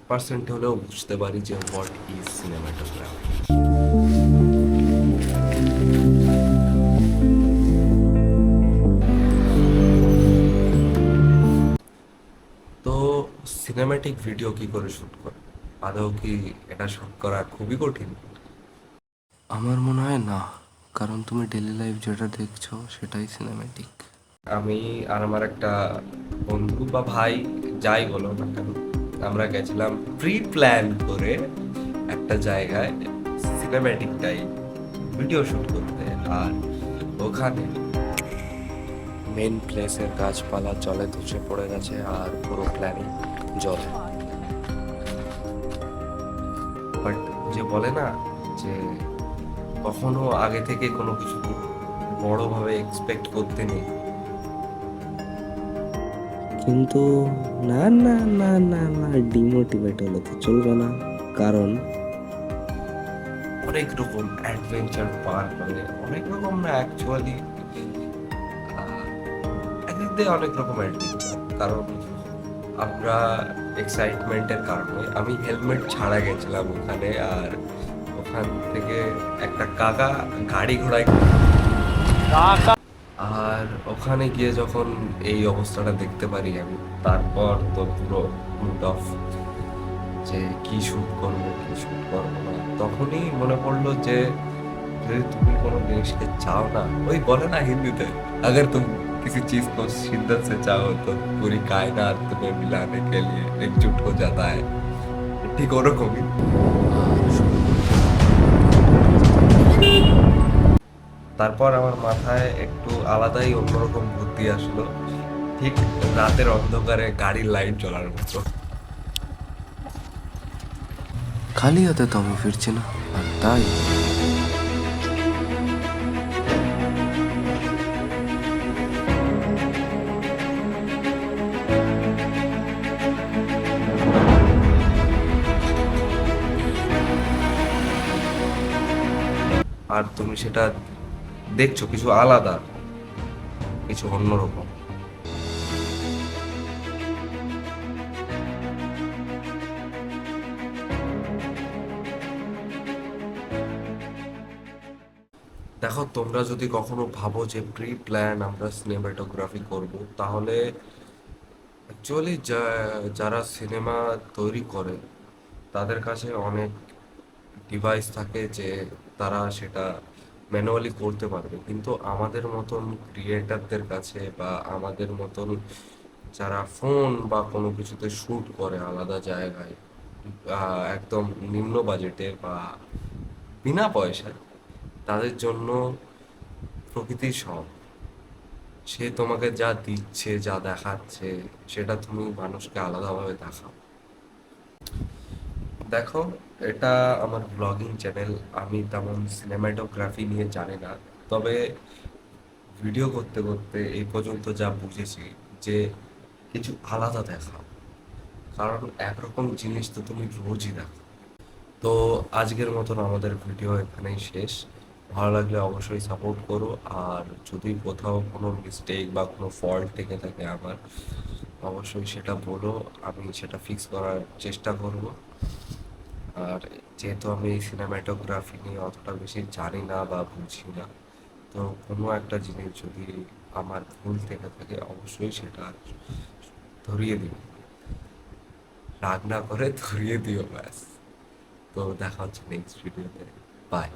1% হলেও বুঝতে পারি যে হোয়াট ইজ সিনেমাটোগ্রাফি। তো সিনেম্যাটিক ভিডিও কি করে শুট করে? আদৌ কি এটা শুট করা খুবই কঠিন? আমার মনে হয় না, কারণ তুমি ডেলি লাইফ যেটা দেখছো সেটাই সিনেম্যাটিক। আমি আর আমার একটা বন্ধু বা ভাই, যাই বলো না কেন, আমরা গেছিলাম প্রি প্ল্যান করে একটা জায়গায় সিনেম্যাটিকটাই ভিডিও শুট করতে। আর ওখানে মেন প্লেসের গাছপালা জলে ধসে পড়ে গেছে আর পুরো প্ল্যানই জলে। বাট যে বলে না যে কখনো আগে থেকে কোনো কিছু বড়ভাবে এক্সপেক্ট করতে নেই। কিন্তু না না না না না, ডিমোটিভেট হলে তো চলবে না, কারণ অনেক রকম অ্যাডভেঞ্চার পার করে, অনেক রকম না অ্যাকচুয়ালি, একদিক দিয়ে অনেক রকম অ্যাডভেঞ্চার। কারণ আমরা এক্সাইটমেন্টের কারণে আমি হেলমেট ছাড়া গেছিলাম ওখানে। আর ওখান থেকে একটা কাকা গাড়ি ঘোড়ায়, আর ওখানে গিয়ে যখন এই অবস্থাটা দেখতে পারি আমি, তারপর তো পুরো মুড অফ, যে কি শুট করবো কি শুট করবো না। তখনই মনে পড়লো যে যদি তুমি কোনো জিনিসকে চাও না, ওই বলে না হিন্দিতে, अगर तुम किसी चीज को शिद्दत से चाहो तो पूरी कायनात तुम्हें मिलाने के लिए एकजुट हो जाता है। ঠিক ওরকমই। তারপর আমার মাথায় একটু আলাদাই অন্যরকম বুদ্ধি আসলো, ঠিক রাতের অন্ধকারে গাড়ির লাইট জ্বলার মতো। খালি হাতে তো আমি ফিরছি না, আর তাই আর তুমি সেটা দেখছো কিছু আলাদা, কিছু অন্যরকম। দেখো, তোমরা যদি কখনো ভাবো যে প্রি প্ল্যান আমরা সিনেমাটোগ্রাফি করব, তাহলে অ্যাকচুয়ালি যারা সিনেমা তৈরি করে তাদের কাছে অনেক ডিভাইস থাকে যে তারা সেটা ম্যানুয়ালি করতে পারবে। কিন্তু আমাদের মতন ক্রিয়েটারদের কাছে বা আমাদের মতন যারা ফোন বা কোনো কিছুতে শ্যুট করে আলাদা জায়গায়, একদম নিম্ন বাজেটে বা বিনা পয়সায়, তাদের জন্য প্রকৃতির সব, সে তোমাকে যা দিচ্ছে যা দেখাচ্ছে সেটা তুমি মানুষকে আলাদাভাবে দেখাও। দেখো, এটা আমার ব্লগিং চ্যানেল, আমি তেমন সিনেমাটোগ্রাফি নিয়ে জানি না। তবে ভিডিও করতে করতে এই পর্যন্ত যা বুঝেছি যে কিছু আলাদা দেখাও, কারণ একরকম জিনিস তো তুমি রোজই দেখো। তো আজকের মতন আমাদের ভিডিও এখানেই শেষ। ভালো লাগলে অবশ্যই সাপোর্ট করো। আর যদি কোথাও কোনো মিস্টেক বা কোনো ফল্ট থেকে থাকে আমার, অবশ্যই সেটা বলো, আমি সেটা ফিক্স করার চেষ্টা করব। আর যেহেতু আমি সিনেমাটোগ্রাফি নিয়ে অতটা বেশি জানি না বা বুঝি না, তো কোনো একটা জিনিস যদি আমার ভুল থেকে থাকে অবশ্যই সেটা ধরিয়ে দিও, রাগ না করে ধরিয়ে দিও ব্যাস। তো দেখা হচ্ছে নেক্সট ভিডিওতে। বাই।